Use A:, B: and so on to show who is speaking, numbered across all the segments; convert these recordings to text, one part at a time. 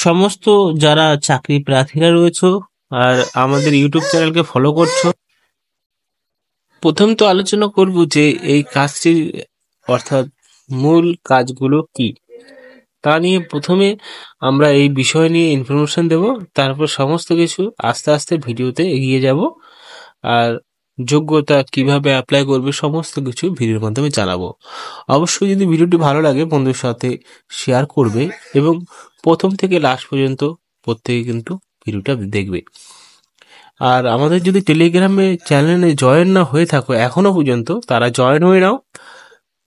A: সমস্ত যারা চাকরি প্রার্থীরা রয়েছে আর আমাদের ইউটিউব চ্যানেলকে ফলো করছো, প্রথম তো আলোচনা করব যে এই কাজটির অর্থাৎ মূল কাজগুলো কি, তা নিয়ে প্রথমে আমরা এই বিষয় নিয়ে ইনফরমেশন দেব। তারপর সমস্ত কিছু আস্তে আস্তে ভিডিওতে এগিয়ে যাব। আর যোগ্যতা কিভাবে অ্যাপ্লাই করবে সমস্ত কিছু ভিডিওর মাধ্যমে জানাবো। অবশ্যই যদি ভিডিওটি ভালো লাগে বন্ধুর সাথে শেয়ার করবে এবং প্রথম থেকে লাস্ট পর্যন্ত প্রত্যেকে কিন্তু ভিডিওটা দেখবে। আর আমাদের যদি টেলিগ্রামে চ্যানেলে জয়েন না হয়ে থাকো এখনো পর্যন্ত, তারা জয়েন হয়ে নাও।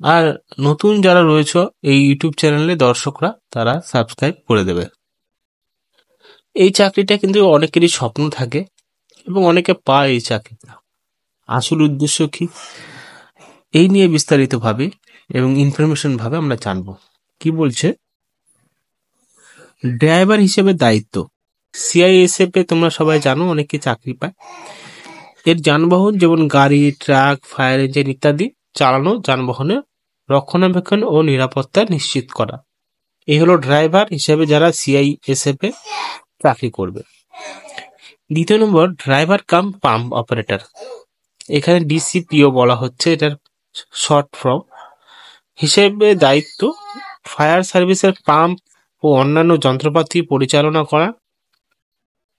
A: আর নতুন যারা রয়েছে এই ইউটিউব চ্যানেলে দর্শকরা, তারা সাবস্ক্রাইব করে দেবে। এই চাকরিটা কিন্তু অনেকেরই স্বপ্ন থাকে এবং অনেকে পায় এই চাকরিটা। আসল উদ্দেশ্য কি, এই নিয়ে বিস্তারিত ভাবে এবং ইনফরমেশন ভাবে আমরা জানবো। কি বলছে, ড্রাইভার হিসেবে দায়িত্ব। সিআইএসএফ এ তোমরা সবাই জানো অনেকে চাকরি পায়। এর যানবাহন যেমন গাড়ি, ট্রাক, ফায়ার ইঞ্জিন ইত্যাদি চালানো যানবাহনের রক্ষণাবেক্ষণ ও নিরাপত্তা নিশ্চিত করা। এই হলো ড্রাইভার হিসেবে যারা সিআইএসএফ এ চাকরি করবে। দ্বিতীয় নম্বর, ড্রাইভার কাম পাম্প অপারেটর। এখানে ডিসিপিও বলা হচ্ছে, এটার শর্ট ফর্ম। হিসেবে দায়িত্ব ফায়ার সার্ভিসের পাম্প ও অন্যান্য যন্ত্রপাতি পরিচালনা করা,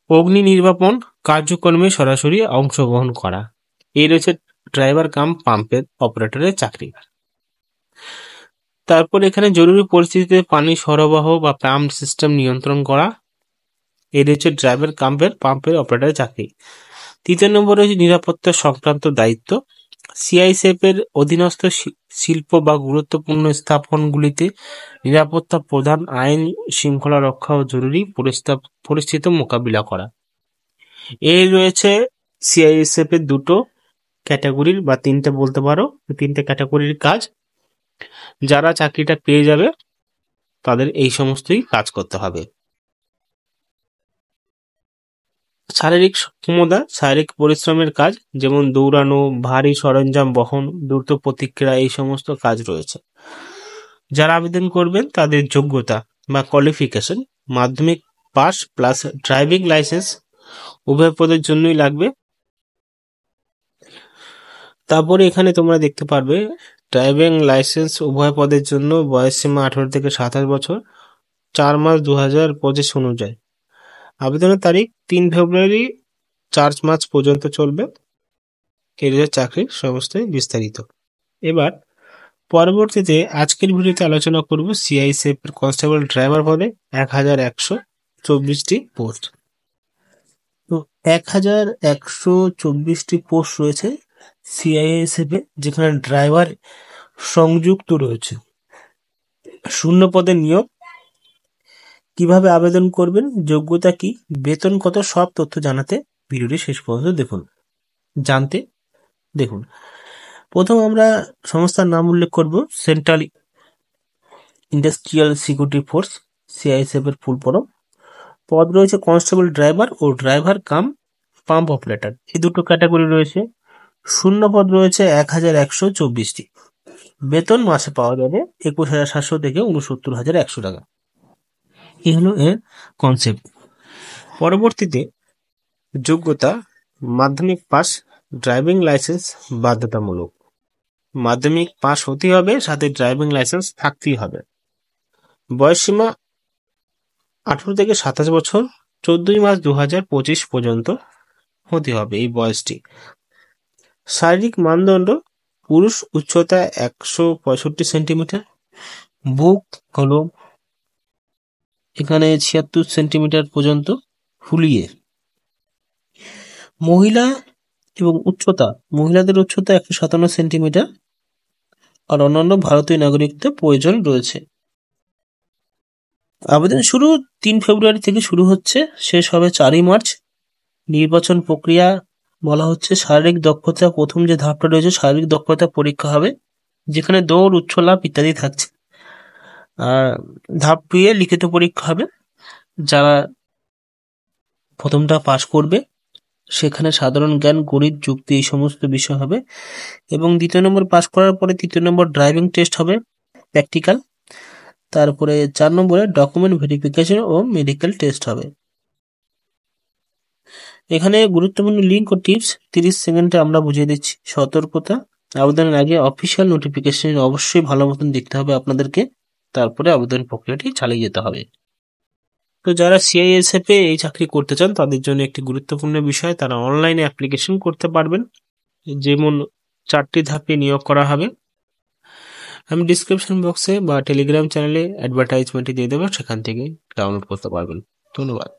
A: অগ্নি নির্বাপন কার্যক্রমে সরাসরি অংশগ্রহণ করা। এই রয়েছে ড্রাইভার কাম পাম্পের অপারেটরের চাকরি। তারপর এখানে জরুরি পরিস্থিতিতে পানি সরবরাহ বা পাম্প সিস্টেম নিয়ন্ত্রণ করা। এই রয়েছে ড্রাইভার পাম্পের অপারেটরের চাকরি। তৃতীয় নম্বর রয়েছে নিরাপত্তা সংক্রান্ত দায়িত্ব। সিআইএসএফ এর অধীনস্থ শিল্প বা গুরুত্বপূর্ণ স্থাপনগুলিতে নিরাপত্তা প্রদান, আইন শৃঙ্খলা রক্ষা ও জরুরি পরিস্থিতি মোকাবিলা করা। এই রয়েছে সিআইএসএফ এর দুটো ক্যাটাগরির বা তিনটে বলতে পারো, তিনটে ক্যাটাগরির কাজ। যারা চাকরিটা পেয়ে যাবে তাদের এই সমস্তই কাজ করতে হবে। শারীরিক ক্ষমতা, শারীরিক পরিশ্রমের কাজ, যেমন দৌড়ানো, ভারী সরঞ্জাম বহন, দ্রুত প্রতিক্রিয়া, এই সমস্ত কাজ রয়েছে। যারা আবেদন করবেন তাদের যোগ্যতা বা কোয়ালিফিকেশন মাধ্যমিক পাস প্লাস ড্রাইভিং লাইসেন্স উভয় পদের জন্যই লাগবে। তারপরে এখানে তোমরা দেখতে পারবে ড্রাইভিং লাইসেন্স উভয় পদের জন্য বয়স সীমা 18 থেকে 27 বছর, 4 মাস 2025 অনুযায়ী। আবেদনের তারিখ 3 ফেব্রুয়ারি 4 মার্চ পর্যন্ত চলবে। এর চাকরির সমস্তই বিস্তারিত। এবার পরবর্তীতে আজকের ভিডিওতে আলোচনা করব সিআইএসএফ এর কনস্টেবল ড্রাইভার পদে 1124টি পোস্ট। তো 1124টি পোস্ট রয়েছে সিআইএসএফ এ, যেখানে ড্রাইভার সংযুক্ত রয়েছে। শূন্য পদে নিয়োগ। কিভাবে আবেদন করবেন, যোগ্যতা কি, বেতন কত, সব তথ্য জানাতে ভিডিওটি শেষ পর্যন্ত দেখুন। প্রথম আমরা সংস্থার নাম উল্লেখ করব, central industrial security force, CISF এর ফুল ফর্ম। পদ রয়েছে কনস্টেবল ড্রাইভার ও ড্রাইভার কাম পাম্প অপারেটর, এই দুটো ক্যাটাগরি রয়েছে। শূন্য পদ রয়েছে 1124টি। বেতন মাসে পাওয়া যাবে 21,700 থেকে 69,100 টাকা। এই হলো এর কনসেপ্ট। পরবর্তীতে যোগ্যতা মাধ্যমিক পাস, ড্রাইভিং লাইসেন্স বাধ্যতামূলক। মাধ্যমিক পাস হতে হবে, সাথে ড্রাইভিং লাইসেন্স থাকতেই হবে। বয়সসীমা 18 থেকে 27 বছর, 14 মার্চ 2025 পর্যন্ত হতে হবে এই বয়সটি। শারীরিক মানদণ্ড, পুরুষ উচ্চতা 165 সেন্টিমিটার, বুক হলো এখানে 76 সেন্টিমিটার পর্যন্ত ফুলিয়ে। মহিলা এবং উচ্চতা, মহিলাদের উচ্চতা 157 সেন্টিমিটার, আর অন্যান্য ভারতীয় নাগরিকদের প্রয়োজন রয়েছে। আবেদন শুরু 3 ফেব্রুয়ারি থেকে শুরু হচ্ছে, শেষ হবে 4 মার্চ। নির্বাচন প্রক্রিয়া বলা হচ্ছে শারীরিক দক্ষতা, প্রথম যে ধাপটা রয়েছে শারীরিক দক্ষতা পরীক্ষা হবে, যেখানে দৌড়, উচ্চলাপ ইত্যাদি থাকছে। আর ধাপ 2 এ লিখিত পরীক্ষা হবে। যারা প্রথমটা পাশ করবে সেখানে সাধারণ জ্ঞান, গণিত, যুক্তি এই সমস্ত বিষয় হবে। এবং দ্বিতীয় নম্বর পাশ করার পরে তৃতীয় নম্বর ড্রাইভিং টেস্ট হবে, প্র্যাকটিক্যাল। তারপরে 4 নম্বরে ডকুমেন্ট ভেরিফিকেশন ও মেডিকেল টেস্ট হবে। এখানে গুরুত্বপূর্ণ লিঙ্ক ও টিপস 30 সেকেন্ডে আমরা বুঝিয়ে দিচ্ছি। সতর্কতা, আবেদনের আগে অফিসিয়াল নোটিফিকেশন অবশ্যই ভালো মতন দেখতে হবে আপনাদেরকে, তারপরে আবেদন প্রক্রিয়াটি চালিয়ে যেতে হবে। তো যারা সিআইএসএফ এ এই চাকরি করতে চান তাদের জন্য একটি গুরুত্বপূর্ণ বিষয়, তারা অনলাইনে অ্যাপ্লিকেশন করতে পারবেন, যেমন 4টি ধাপে নিয়োগ করা হবে। আমি ডিসক্রিপশন বক্সে বা টেলিগ্রাম চ্যানেলে অ্যাডভার্টাইজমেন্টটি দিয়ে দেবো, সেখান থেকে ডাউনলোড করতে পারবেন। ধন্যবাদ।